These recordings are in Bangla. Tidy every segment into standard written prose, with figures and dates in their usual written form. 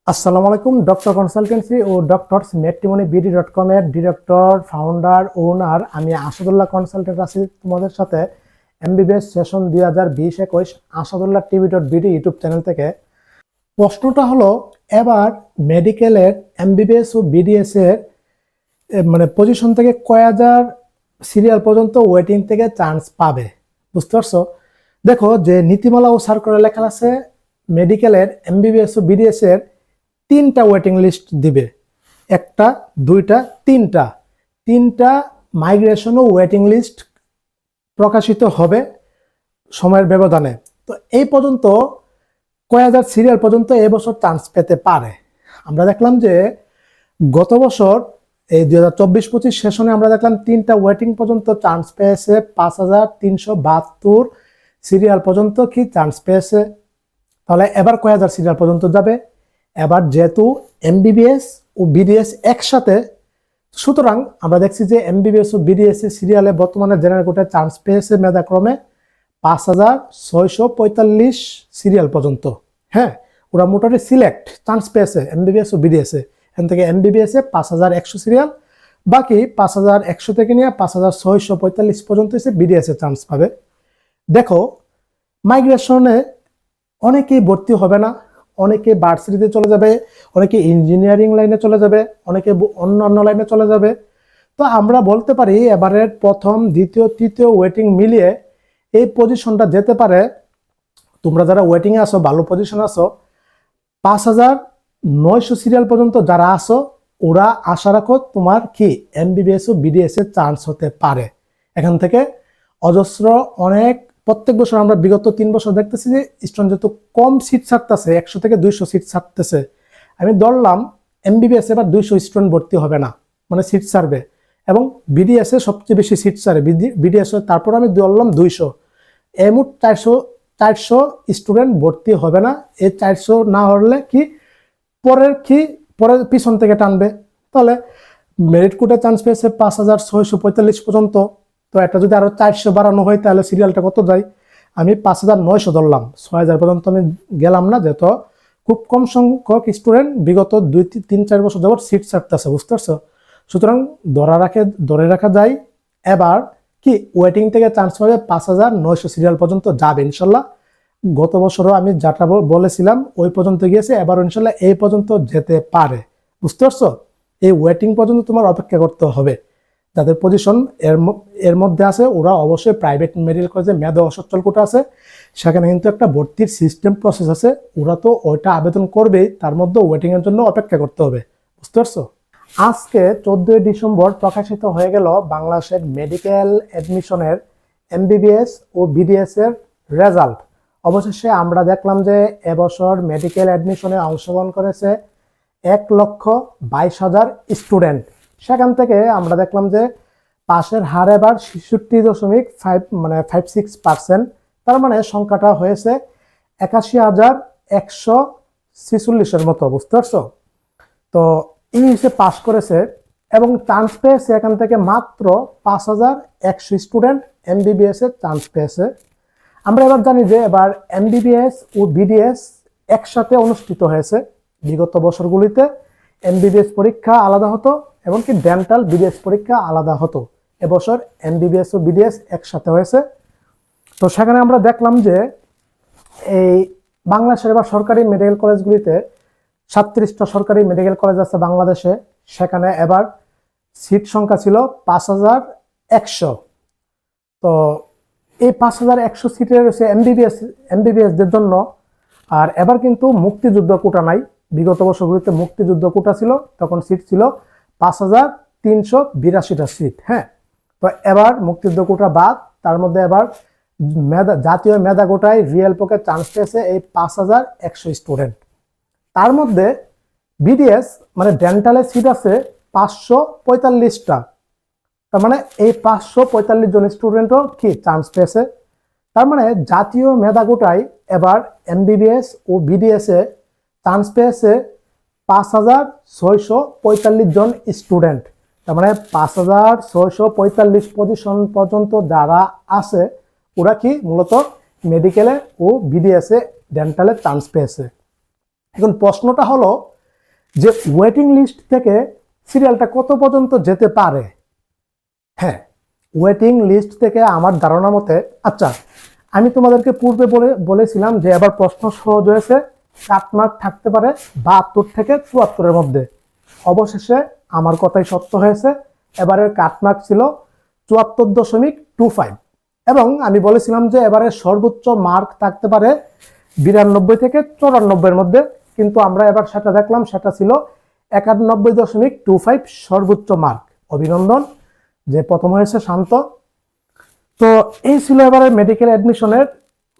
আসসালামু আলাইকুম। ডক্টর কনসালটেন্সি ও ডক্টরস ম্যাট্রিমনি বিডি.com এর ডিরেক্টর, ফাউন্ডার, ওনার আমি আসাদুল্লাহ কনসালটেন্ট আছি তোমাদের সাথে MBBS session 2020-21 Asadullah TV BD YouTube channel থেকে। প্রশ্নটা হলো, এবার মেডিকেলের এমবিবিএস ও বিডিএস এর পজিশন থেকে কয় হাজার সিরিয়াল পর্যন্ত ওয়েটিং থেকে চান্স পাবে, বুঝতে পারছো? দেখো যে নীতিমালা ও সার্কুলারে লেখা আছে মেডিকেলের এমবিবিএস ও বিডিএস এর 3টা ওয়েটিং লিস্ট দিবে। একটা, দুইটা, তিনটা মাইগ্রেশন ও ওয়েটিং লিস্ট প্রকাশিত হবে সময়ের ব্যবধানে। তো এই পর্যন্ত কয় হাজার সিরিয়াল পর্যন্ত এবছর চান্স পেতে পারে। আমরা দেখলাম যে গত বছর এই 2024-25 সেশনে আমরা দেখলাম 3টা ওয়েটিং পর্যন্ত চান্স পেয়েছে 5372 সিরিয়াল পর্যন্ত কি চান্স পেয়েছে। তাহলে এবার কয় হাজার সিরিয়াল পর্যন্ত যাবে? এবার যেহেতু এমবিবিএস ও বিডিএস একসাথে, সুতরাং আমরা দেখছি যে এমবিবিএস ও বিডিএস এর সিরিয়ালে বর্তমানে জেনারেল কোটায় চান্স পেয়েছে মেধাক্রমে 5645 সিরিয়াল পর্যন্ত। হ্যাঁ, ওরা মোটামুটি সিলেক্ট চান্স পেয়েছে এমবিবিএস ও বিডিএস এ। এখান থেকে এমবিবিএস এ 5100 সিরিয়াল, বাকি 5100 থেকে নিয়ে 5645 পর্যন্ত এসে বিডিএস এ চান্স পাবে। দেখো, মাইগ্রেশনে অনেকেই ভর্তি হবে না, অনেকে ভার্সিটিতে চলে যাবে, অনেকে ইঞ্জিনিয়ারিং লাইনে চলে যাবে, অনেকে অন্য লাইনে চলে যাবে। তো আমরা বলতে পারি এবারের প্রথম, দ্বিতীয়, তৃতীয় ওয়েটিং মিলিয়ে এই পজিশনটা যেতে পারে। তোমরা যারা ওয়েটিংয়ে আসো, ভালো পজিশন আসো, 5900 সিরিয়াল পর্যন্ত যারা আসো, ওরা আশা রাখো তোমার কি এমবিবিএস ও বিডিএস এর চান্স হতে পারে। এখান থেকে অজস্র অনেক প্রত্যেক বছর আমরা বিগত 3 বছর দেখতেছি যে স্টুডেন্ট যত কম সিট ছাড়তেছে, 100 থেকে 200 সিট ছাড়তেছে। আমি ধরলাম এমবিবিএস এবার 200 স্টুডেন্ট ভর্তি হবে না, মানে সিট ছাড়বে, এবং বিডিএস এ সবচেয়ে বেশি সিট ছাড়ে বিডিএস এ। তারপর আমি ধরলাম 200, এই মোট 400 স্টুডেন্ট ভর্তি হবে না। এই 400 না হলে কি পরের পিছন থেকে টানবে। তাহলে মেরিট কোটায় চান্স পেয়েছে 5645 পর্যন্ত। তো এটা যদি আরো 400 বাড়ানো হয় তাহলে সিরিয়ালটা কত যায়? আমি 5900 ধরলাম, 6000 পর্যন্ত আমি গেলাম না, যেহেতু খুব কম সংখ্যক স্টুডেন্ট বিগত 2-3-4 বছর যাবত সিট ছাড়তেছে, বুঝতে পারছো? সুতরাং ধরে রাখা যায় এবার কি ওয়েটিং থেকে চান্স পাবে 5900 সিরিয়াল পর্যন্ত যাবে ইনশাল্লাহ। গত বছরও আমি যেটা বলেছিলাম ওই পর্যন্ত গিয়েছে, এবার ইনশাল্লাহ এই পর্যন্ত যেতে পারে, বুঝতে পারছো? এই ওয়েটিং পর্যন্ত তোমার অপেক্ষা করতে হবে। যাদের পজিশন এর মধ্যে আছে ওরা অবশ্যই প্রাইভেট মেডিকেল কলেজে মেধা অসচ্ছল কোটা আছে, সেখানে কিন্তু একটা ভর্তির সিস্টেম প্রসেস আছে, ওরা তো ওইটা আবেদন করবেই, তার মধ্যে ওয়েটিং এর জন্য অপেক্ষা করতে হবে, বুঝতে পারছো? আজকে 14 ডিসেম্বর প্রকাশিত হয়ে গেল বাংলাদেশের মেডিকেল অ্যাডমিশনের এমবিবিএস ও বিডিএস এর রেজাল্ট। অবশেষে আমরা দেখলাম যে এবছর মেডিকেল অ্যাডমিশনে অংশগ্রহণ করেছে 1,22,000 স্টুডেন্ট। সেখান থেকে আমরা দেখলাম যে পাশের হার এবার 66.56%, তার মানে সংখ্যাটা হয়েছে 81,146-এর মতো, বুঝতে পারছো? তো ইংলিশে পাস করেছে এবং চান্স পেয়েছে এখান থেকে মাত্র 5100 স্টুডেন্ট এমবিবিএস এর চান্স পেয়েছে। আমরা এবার জানি যে এবার এমবিবিএস ও বিডিএস একসাথে অনুষ্ঠিত হয়েছে। বিগত বছরগুলিতে এমবিবিএস পরীক্ষা আলাদা হতো, এমনকি ডেন্টাল বিডিএস পরীক্ষা আলাদা হতো। এবছর এমবিবিএস ও বিডিএস একসাথে হয়েছে। তো সেখানে আমরা দেখলাম যে এই বাংলাদেশের এবার সরকারি মেডিকেল কলেজগুলিতে 37টা সরকারি মেডিকেল কলেজ আছে বাংলাদেশে। সেখানে এবার সিট সংখ্যা ছিল 5100। তো এই 5100 সিটের রয়েছে এমবিবিএসদের জন্য। আর এবার কিন্তু মুক্তিযুদ্ধ কোটা নাই। বিগত বছরগুলিতে মুক্তিযুদ্ধ কোটা ছিল, তখন সিট ছিল 5382টা সিট। হ্যাঁ, তো এবার মুক্তিযুদ্ধ কোটা বাদ, তার মধ্যে এবার জাতীয় মেধা কোটায় রিয়েল পক্ষে চান্স পেয়েছে এই 5100 স্টুডেন্ট। তার মধ্যে বিডিএস মানে ডেন্টালের সিট আছে 545টা। তার মানে এই 545 জন স্টুডেন্টও কি চান্স পেয়েছে। তার মানে জাতীয় মেধা কোটায় এবার এমবিবিএস ও বিডিএস এ চান্স পেয়েছে 5645 জন স্টুডেন্ট। তার মানে 5645 পজিশন পর্যন্ত যারা আছে ওরা কি মূলত মেডিকেলে ও বিডিএস এ ডেন্টালে চান্স পেয়েছে। এখন প্রশ্নটা হলো যে ওয়েটিং লিস্ট থেকে সিরিয়ালটা কত পর্যন্ত যেতে পারে। হ্যাঁ, ওয়েটিং লিস্ট থেকে আমার ধারণা মতে, আচ্ছা আমি তোমাদেরকে পূর্বে বলেছিলাম যে এবার প্রশ্ন সহজ হয়েছে, কাটমার্ক থাকতে পারে 72 থেকে 74-এর মধ্যে। অবশেষে আমার কথাই সত্য হয়েছে, এবারের কাটমার্ক ছিল 74.25 এবং আমি বলেছিলাম যে এবারে সর্বোচ্চ মার্ক থাকতে পারে 92 থেকে 94-এর মধ্যে, কিন্তু আমরা এবার সেটা দেখলাম সেটা ছিল 91.25 সর্বোচ্চ মার্ক। অভিনন্দন, যে প্রথম হয়েছে শান্ত। তো এই ছিল এবারে মেডিকেল অ্যাডমিশনের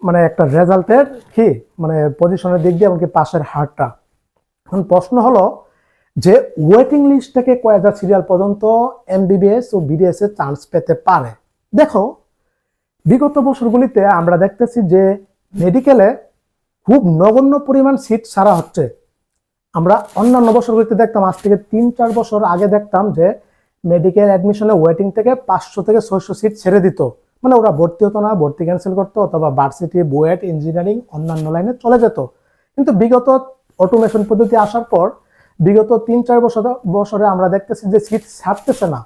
মানে একটা রেজাল্টের কি মানে পজিশনের দিক দিয়ে এমনকি পাশের হারটা। এখন প্রশ্ন হলো যে ওয়েটিং লিস্ট থেকে কয় হাজার সিরিয়াল পর্যন্ত এমবিবিএস ও বিডিএস এ চান্স পেতে পারে। দেখো, বিগত বছরগুলিতে আমরা দেখতেছি যে মেডিকেলে খুব নগণ্য পরিমাণ সিট ছাড়া হচ্ছে। আমরা অন্যান্য বছরগুলিতে দেখতাম, আজ থেকে 3-4 বছর আগে দেখতাম যে মেডিকেল অ্যাডমিশনে ওয়েটিং থেকে 500 থেকে 600 সিট ছেড়ে দিত, মানে ওরা ভর্তি হতো না, ভর্তি ক্যান্সেল করতো অথবা ভার্সিটি, বুয়েট, ইঞ্জিনিয়ারিং অন্যান্য লাইনে চলে যেত। কিন্তু বিগত অটোমেশন পদ্ধতি আসার পর বিগত 3-4 বছরে আমরা দেখতেছি যে সিট ছাড়তেছে না।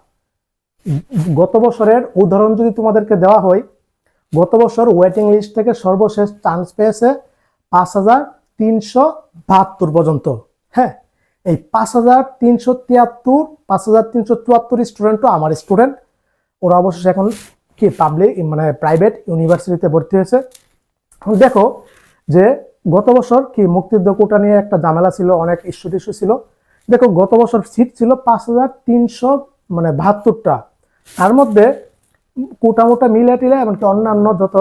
গত বছরের উদাহরণ যদি তোমাদেরকে দেওয়া হয়, গত বছর ওয়েটিং লিস্ট থেকে সর্বশেষ চান্স পেয়েছে 5372 পর্যন্ত। হ্যাঁ, এই 5373, 5374 স্টুডেন্টও আমার স্টুডেন্ট। ওরা অবশ্যই এখন কি পাবলিক মানে প্রাইভেট ইউনিভার্সিটিতে ভর্তি হয়েছে। দেখো যে গত বছর কি মুক্তিযুদ্ধ কোটা নিয়ে একটা ঝামেলা ছিল, অনেক ইস্যু ছিল। দেখো গত বছর সিট ছিল 5372টা, তার মধ্যে কোটা মোটা মিলে টিলে এমনকি অন্যান্য যত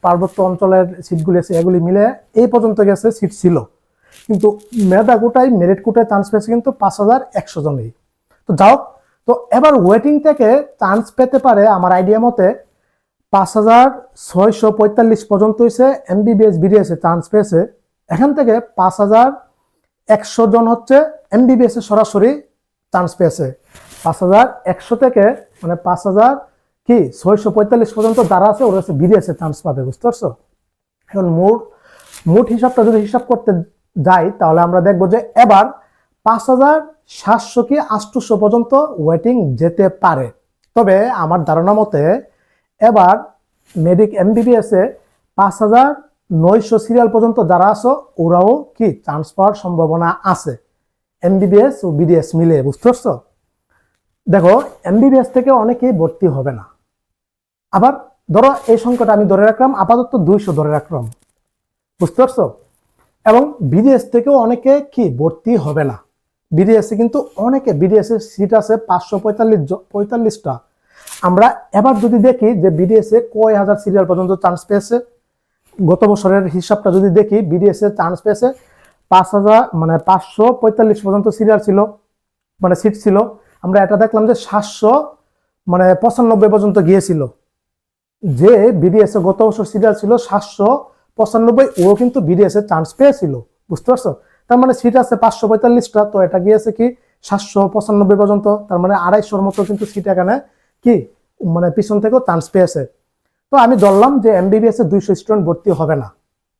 পার্বত্য অঞ্চলের সিটগুলি আছে এগুলি মিলে এই পর্যন্ত গেছে সিট ছিল। কিন্তু মেধা কোটায় মেরিট কোটায় চান্স পেয়েছে কিন্তু 5100 জনই। তো যাও, তো এবার ওয়েটিং থেকে চান্স পেতে পারে আমার আইডিয়া মতে 5645 পর্যন্ত হয়েছে এমবিবিএস বিডিএস এ চান্স পেয়েছে। এখান থেকে 5100 জন হচ্ছে এমবিবিএস এ সরাসরি চান্স পেয়েছে। 5100 থেকে মানে 5645 পর্যন্ত যারা আছে ওরা হচ্ছে বিডিএস এ চান্স পাবে, বুঝতে পারছো? এখন মোট হিসাবটা যদি হিসাব করতে যাই তাহলে আমরা দেখবো যে এবার 5700 কি 800 পর্যন্ত ওয়েটিং যেতে পারে। তবে আমার ধারণা মতে এবার এমবিবিএস এ 5900 সিরিয়াল পর্যন্ত যারা আছো ওরাও কি চান্স পাওয়ার সম্ভাবনা আছে, এমবিবিএস ও বিডিএস মিলে, বুঝতে পারছো? দেখো, এমবিবিএস থেকে অনেকেই ভর্তি হবে না। আবার ধরো এই সংখ্যাটা আমি ধরে রাখলাম, আপাতত 200 ধরে রাখলাম, বুঝতে পারছো? এবং বিডিএস থেকেও অনেকে কি ভর্তি হবে না। বিডিএস এ কিন্তু অনেকে বিডিএস এর সিট আছে 545টা। আমরা এবার যদি দেখি যে বিডিএস এ কয় হাজার সিরিয়াল পর্যন্ত চান্স পেয়েছে, গত বছরের হিসাবটা যদি দেখি বিডিএস এ চান্স পেয়েছে 545 পর্যন্ত সিরিয়াল ছিল, মানে সিট ছিল। আমরা এটা দেখলাম যে 795 পর্যন্ত গিয়েছিল। যে বিডিএস এ গত বছর সিরিয়াল ছিল 795, ও কিন্তু বিডিএস এ চান্স পেয়েছিল, বুঝতে পারছো? তার মানে সিট আছে 545টা, তো এটা গিয়েছে কি 795 পর্যন্ত, তার মানে 250-র মতো কিন্তু সিট এখানে কি মানে পিছন থেকেও চান্স পেয়েছে। তো আমি ধরলাম যে এমবিবিএস এ 200 স্টুডেন্ট ভর্তি হবে না।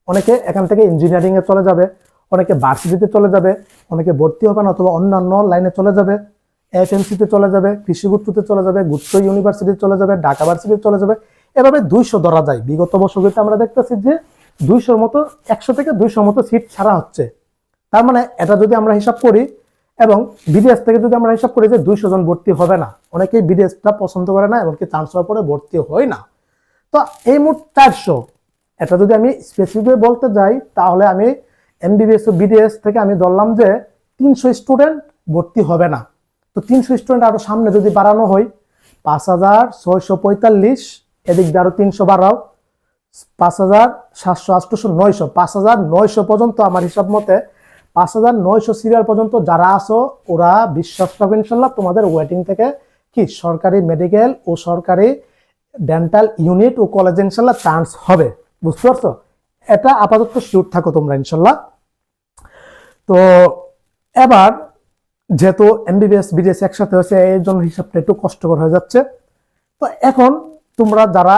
অনেকে এখান থেকে ইঞ্জিনিয়ারিং এ চলে যাবে, অনেকে ভার্সিটিতে চলে যাবে, অনেকে ভর্তি হবে না অথবা অন্যান্য লাইনে চলে যাবে, এফএমসিতে চলে যাবে, কৃষি গুচ্ছতে চলে যাবে, গুচ্ছ ইউনিভার্সিটিতে চলে যাবে, ঢাকা ভার্সিটিতে চলে যাবে। এভাবে 200 ধরা যায়। বিগত বছরগুলিতে আমরা দেখতেছি যে 200-র মতো 100 থেকে 200 মতো সিট ছাড়া হচ্ছে। তার মানে এটা যদি আমরা হিসাব করি এবং বিডিএস থেকে যদি আমরা হিসাব করি যে 200 জন ভর্তি হবে না, অনেকেই বিডিএসটা পছন্দ করে না এমনকি চান্স হওয়ার পরে ভর্তি হয় না। তো এই মোট 400, এটা যদি আমি স্পেসিফিক বলতে যাই তাহলে আমি এমবিবিএস ও বিডিএস থেকে আমি ধরলাম যে 300 স্টুডেন্ট ভর্তি হবে না। তো 300 স্টুডেন্ট আরো সামনে যদি বাড়ানো হয় 5645, এদিক দিয়ে আরো 300 বাড়াও, 5700, 800, 900, 5900 পর্যন্ত আমার হিসাব মতে 5900 সিরিয়াল পর্যন্ত যারা আছো ওরা বিশ্বাস রাখো ইনশাল্লাহ তোমাদের ওয়েটিং থেকে কি সরকারি মেডিকেল ও সরকারি ডেন্টাল ইউনিট ও কলেজে ইনশাল্লাহ চান্স হবে, বুঝতে পারছো? এটা আপাতত শিওর থাকো তোমরা ইনশাল্লাহ। তো এবার যেহেতু এমবিবিএস বিডিএস একসাথে হয়েছে এই জন্য হিসাবটা একটু কষ্টকর হয়ে যাচ্ছে। তো এখন তোমরা যারা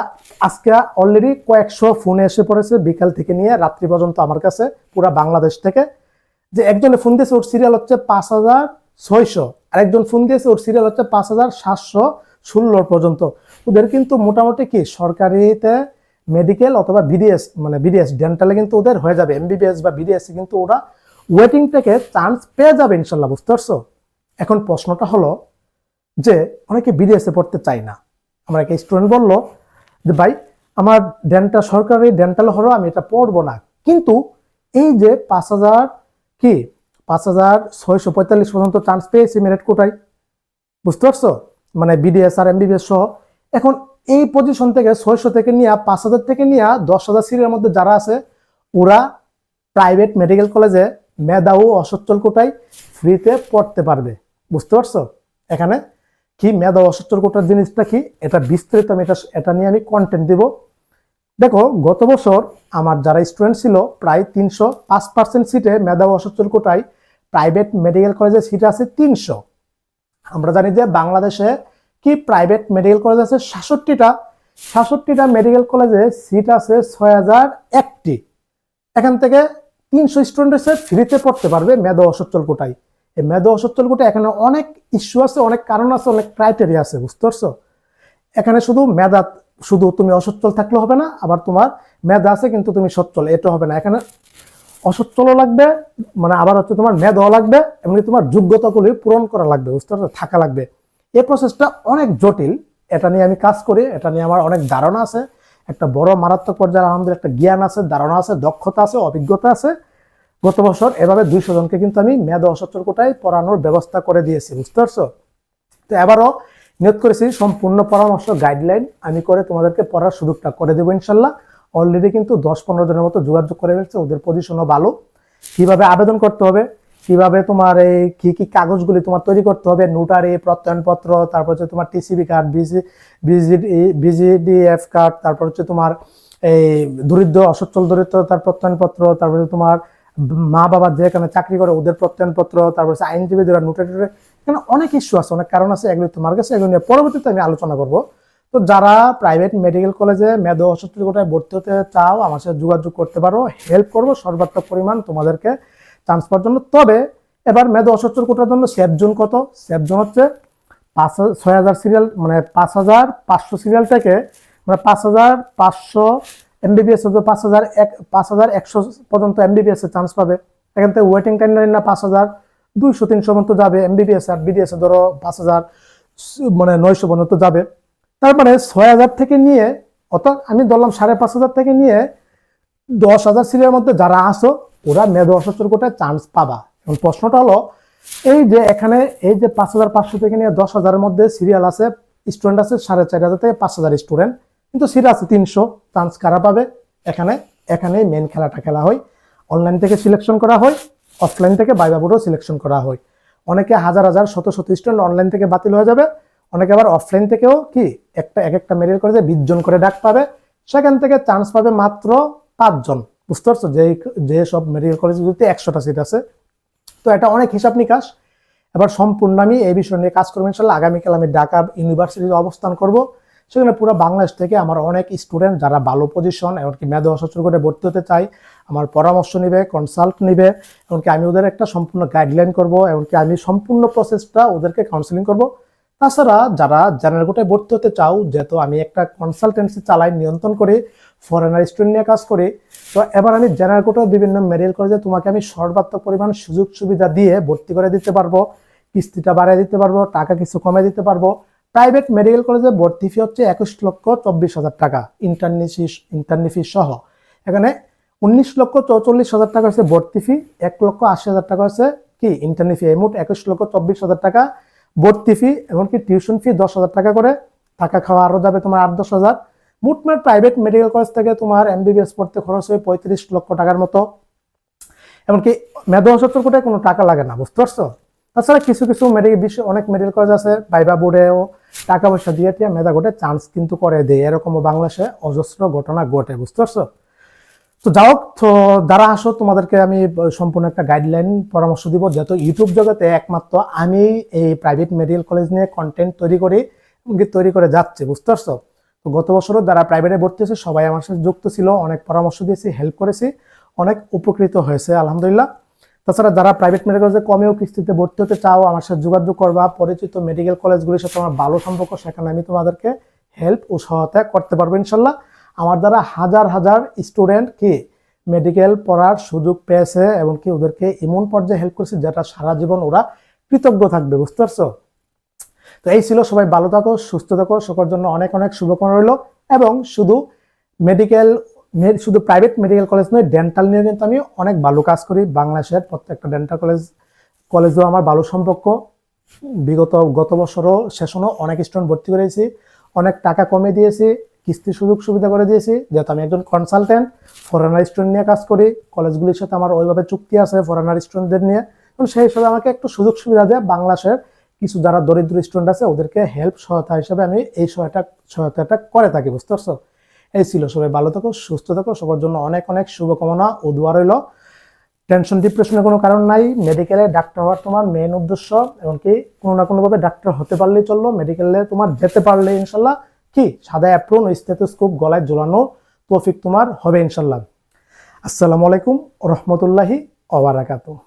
আজকে অলরেডি কয়েকশো ফোনে এসে পড়েছে বিকাল থেকে নিয়ে রাত্রি পর্যন্ত আমার কাছে পুরা বাংলাদেশ থেকে, যে একজনে ফোন দিয়েছে ওর সিরিয়াল হচ্ছে 5,600, আরেকজন ফোন দিয়েছে ওর সিরিয়াল হচ্ছে 5,716 পর্যন্ত। ওদের কিন্তু মোটামুটি কি সরকারিতে মেডিকেল অথবা বিডিএস মানে বিডিএস ডেন্টালে কিন্তু ওদের হয়ে যাবে, এমবিবিএস বা বিডিএস কিন্তু ওরা ওয়েটিং থেকে চান্স পেয়ে যাবে ইনশাল্লাহ, বুঝতে পারছো? এখন প্রশ্নটা হলো যে অনেকে বিডিএস এ পড়তে চায় না। আমার একটা স্টুডেন্ট বলল যে ভাই আমার ডেন্টাল সরকারি ডেন্টাল হলো আমি এটা পড়বো না, কিন্তু এই যে 5,000 কি 5,645 পর্যন্ত চান্স পেয়েছি মেরিট কোটায়, বুঝতে পারছো? মানে বিডিএস আর এমবিবিএস সহ। এখন এই পজিশন থেকে 600 থেকে নিয়ে 5,000 থেকে নিয়ে 10,000 সিরিয়ার মধ্যে যারা আছে ওরা প্রাইভেট মেডিকেল কলেজে মেধা ও অসচ্ছল কোটায় ফ্রিতে পড়তে পারবে, বুঝতে পারছো? এখানে কি মেধা ও অসচ্ছল কোটার জিনিসটা কি এটা বিস্তারিত আমি এটা নিয়ে আমি কন্টেন্ট দিব। দেখো গত বছর আমার যারা স্টুডেন্ট ছিল প্রায় 305% সিটে মেধা ও অসচ্ছল কোটায় প্রাইভেট মেডিকেল কলেজে সিট আছে 300। আমরা জানি যে বাংলাদেশে কি প্রাইভেট মেডিকেল কলেজ আছে 67টা মেডিকেল কলেজে সিট আছে 6,001টি। এখান থেকে 300 স্টুডেন্ট এসে ফ্রিতে পড়তে পারবে মেধা অসচ্ছল কোটায়। এই মেধা অসচ্ছল কোটায় এখানে অনেক ইস্যু আছে, অনেক কারণ আছে, অনেক ক্রাইটেরিয়া আছে, বুঝতে পারছো? এখানে শুধু তুমি অসচ্ছল থাকলে হবে না, আবার তোমার মেধা আছে কিন্তু তুমি সচ্ছল এটা হবে না। এখানে অসচ্ছলও লাগবে, মানে আবার হচ্ছে তোমার মেধাও লাগবে, এমনি তোমার যোগ্যতাগুলি পূরণ করা লাগবে, বুঝতে পারছো? থাকা লাগবে। এই প্রসেসটা অনেক জটিল, এটা নিয়ে আমি কাজ করি, এটা নিয়ে আমার অনেক ধারণা আছে, একটা বড় মারাত্মক পর্যায়ে আমাদের একটা জ্ঞান আছে, ধারণা আছে, দক্ষতা আছে, অভিজ্ঞতা আছে। গত বছর এভাবে 200 জনকে কিন্তু আমি মেধা অসচ্ছল কোটায় পড়ানোর ব্যবস্থা করে দিয়েছি, বুঝতে পারছো? তো এবারও নিয়োগ করেছি সম্পূর্ণ পরামর্শ গাইডলাইন আমি করে তোমাদেরকে পড়ার সুযোগটা করে দেবো ইনশাল্লাহ। অলরেডি কিন্তু 10-15 জনের মতো যোগাযোগ করে ফেলছে, ওদের পজিশনও ভালো। কিভাবে আবেদন করতে হবে, কিভাবে তোমার এই কি কি কাগজগুলি তোমার তৈরি করতে হবে, নোটারি, প্রত্যয়নপত্র, তারপর হচ্ছে তোমার টিসিবি কার্ড, বিজিডিএফ কার্ড, তারপর হচ্ছে তোমার এই অসচ্ছল দরিদ্রতার প্রত্যয়নপত্র, তারপর তোমার মা বাবা যেখানে চাকরি করে ওদের প্রত্যয়নপত্র, তারপর হচ্ছে আইনজীবীদের নোটারি, এখানে অনেক ইস্যু আছে, অনেক কারণ আছে, এগুলো তোমার কাছে এগুলো নিয়ে পরবর্তীতে আমি আলোচনা করব। তো যারা প্রাইভেট মেডিকেল কলেজে মেধা অসচ্ছল কোটায় ভর্তি হতে চাও আমার সাথে যোগাযোগ করতে পারো, হেল্প করবো সর্বাত্মক পরিমাণ তোমাদেরকে চান্স পাওয়ার জন্য। তবে এবার মেধা অসচ্ছল কোটার জন্য সেফ জোন কত? সেফ জোন হচ্ছে 6,000 সিরিয়াল, মানে 5,500 সিরিয়াল থেকে মানে 5,500 এমবিবিএস 5,100 পর্যন্ত এমবিবিএস এর চান্স পাবে। এখান থেকে ওয়েটিং টাইম না 5,200-300 পর্যন্ত যাবে এমবিবিএস, আর বিডিএস এ ধরো 5,900 পর্যন্ত যাবে। তার মানে 6,000 থেকে নিয়ে, অর্থাৎ আমি ধরলাম 5,500 থেকে নিয়ে 10,000 সিরিয়ার মধ্যে যারা আসো ওরা মেধা অসচ্ছল কোটায় চান্স পাবা। এখন প্রশ্নটা হলো এই যে এখানে এই যে 5,500 থেকে নিয়ে 10,000-এর মধ্যে সিরিয়াল আছে, স্টুডেন্ট আছে 4,500 থেকে 5,000 স্টুডেন্ট, কিন্তু সিট আছে 300, চান্স কারা পাবে? এখানে মেন খেলাটা খেলা হয়। অনলাইন থেকে সিলেকশন করা হয়, অফলাইন থেকে ভাইভা বোর্ডও সিলেকশন করা হয়। অনেকে হাজার শত স্টুডেন্ট অনলাইন থেকে বাতিল হয়ে যাবে, অনেকে আবার অফলাইন থেকেও কি এক একটা মেডিকেল কলেজে 20 জন করে ডাক পাবে, সেখান থেকে চান্স পাবে মাত্র 5 জন, বুঝতে পারছো? যে সব মেডিকেল কলেজগুলোতে 100টা সিট আছে। তো এটা অনেক হিসাব নিকাশ। এবার সম্পূর্ণ আমি এই বিষয় নিয়ে কাজ করবো ইনশাল্লাহ। আগামীকাল আমি ঢাকা ইউনিভার্সিটিতে অবস্থান করব, সেখানে পুরো বাংলাদেশ থেকে আমার অনেক স্টুডেন্ট যারা ভালো পজিশন এমনকি মেধা অসচ্ছল করে ভর্তি হতে চাই আমার পরামর্শ নিবে, কনসাল্ট নিবে, এমনকি আমি ওদের একটা সম্পূর্ণ গাইডলাইন করব, এমনকি আমি সম্পূর্ণ প্রসেসটা ওদেরকে কাউন্সিলিং করব। তাছাড়া যারা জেনারেল কোটায় ভর্তি হতে চাও, যেহেতু আমি একটা কনসালটেন্সি চালাই, নিয়ন্ত্রণ করি, ফরেনার স্টুডেন্ট নিয়ে কাজ করি, তো এবার আমি জেনারেল কোটায় বিভিন্ন মেডিকেল কলেজে তোমাকে আমি সর্বাত্মক পরিমাণ সুযোগ সুবিধা দিয়ে ভর্তি করে দিতে পারবো, কিস্তিটা বাড়িয়ে দিতে পারবো, টাকা কিছু কমে দিতে পারবো। প্রাইভেট মেডিকেল কলেজে ভর্তি ফি হচ্ছে 21,24,000 টাকা ইন্টার্নি ফি সহ। এখানে 19,44,000 টাকা হচ্ছে ভর্তি ফি, 1,80,000 টাকা হচ্ছে কি ইন্টার্নি ফি, মোট 21,24,000 টাকা ভর্তি ফি, এমনকি টিউশন ফি 10,000 টাকা করে, থাকা খাওয়া আরো যাবে তোমার 8-10,000। মোটমাট প্রাইভেট মেডিকেল কলেজ থেকে তোমার এমবিবিএস পড়তে খরচ হয় 35 লক্ষ টাকার মতো। এমনকি মেধা অসচ্ছল কোটায় কোনো টাকা লাগে না, বুঝতে পারছো? তাছাড়া কিছু অনেক মেডিকেল কলেজ আছে ভাইভা বোর্ডেও টাকা পয়সা দিয়ে মেধা কোটায় চান্স কিন্তু করে দেয়, এরকমও বাংলাদেশে অজস্র ঘটনা ঘটে, বুঝতে পারছো? তো যাই হোক, তো যারা আসো তোমাদেরকে আমি সম্পূর্ণ একটা গাইডলাইন পরামর্শ দিব, যেহেতু ইউটিউব জগতে একমাত্র আমি এই প্রাইভেট মেডিকেল কলেজ নিয়ে কন্টেন্ট তৈরি করে যাচ্ছে, বুঝতে পারছো? তো গত বছরও যারা প্রাইভেটে ভর্তি হয়েছে সবাই আমার সাথে যুক্ত ছিল, অনেক পরামর্শ দিয়েছি, হেল্প করেছি, অনেক উপকৃত হয়েছে আলহামদুলিল্লাহ। তাছাড়া যারা প্রাইভেট মেডিকেল কলেজে কমেও কিস্তিতে ভর্তি হতে চাও আমার সাথে যোগাযোগ করবা, পরিচিত মেডিকেল কলেজগুলির সাথে আমার ভালো সম্পর্ক, সেখানে আমি তোমাদেরকে হেল্প ও সহায়তা করতে পারবো ইনশাল্লাহ। আমার দ্বারা হাজার হাজার স্টুডেন্ট কি মেডিকেল পড়ার সুযোগ পেয়েছে এবং কি ওদেরকে এমন পর্যায়ে হেল্প করছে যেটা সারা জীবন ওরা কৃতজ্ঞ থাকবে, বুঝতে পারছো? তো এই ছিল, সবাই ভালো থাকো, সুস্থ থাকো, সকলের জন্য অনেক অনেক শুভকামনা রইল। এবং শুধু প্রাইভেট মেডিকেল কলেজ নয়, ডেন্টাল নিয়ে কিন্তু আমি অনেক ভালো কাজ করি। বাংলাদেশের প্রত্যেকটা ডেন্টাল কলেজেও আমার ভালো সম্পর্ক। গত বছরও সেশনও অনেক স্টুডেন্ট ভর্তি করেছি, অনেক টাকা কমে দিয়েছি, কিস্তির সুযোগ সুবিধা করে দিয়েছি, যেহেতু আমি একজন কনসালটেন্ট, ফরেনার স্টুডেন্ট নিয়ে কাজ করি। কলেজগুলির সাথে আমার ওইভাবে চুক্তি আছে ফরেনার স্টুডেন্টদের নিয়ে, এবং সেই হিসাবে আমাকে একটু সুযোগ সুবিধা দেয়। বাংলাদেশের কিছু যারা দরিদ্র স্টুডেন্ট আছে ওদেরকে হেল্প সহায়তা হিসেবে আমি এই সহায়তাটা করে থাকি, বুঝতে পারছো? এই ছিল, সবাই ভালো থাকো, সুস্থ থাকো, সবার জন্য অনেক অনেক শুভকামনা ও দোয়া রইল। টেনশন ডিপ্রেশনের কোনো কারণ নাই। মেডিকেলে ডাক্তার হওয়ার তোমার মেইন উদ্দেশ্য, এমনকি কোনো না কোনোভাবে ডাক্তার হতে পারলেই চললো। মেডিকেলে তোমার যেতে পারলে ইনশাল্লাহ কি সাদা অ্যাপ্রন ও স্টেথোস্কোপ গলায় ঝোলানো তৌফিক তোমার হবে ইনশাল্লাহ। আসসালামু আলাইকুম ওয়া রাহমাতুল্লাহি ওয়া বারাকাতুহু।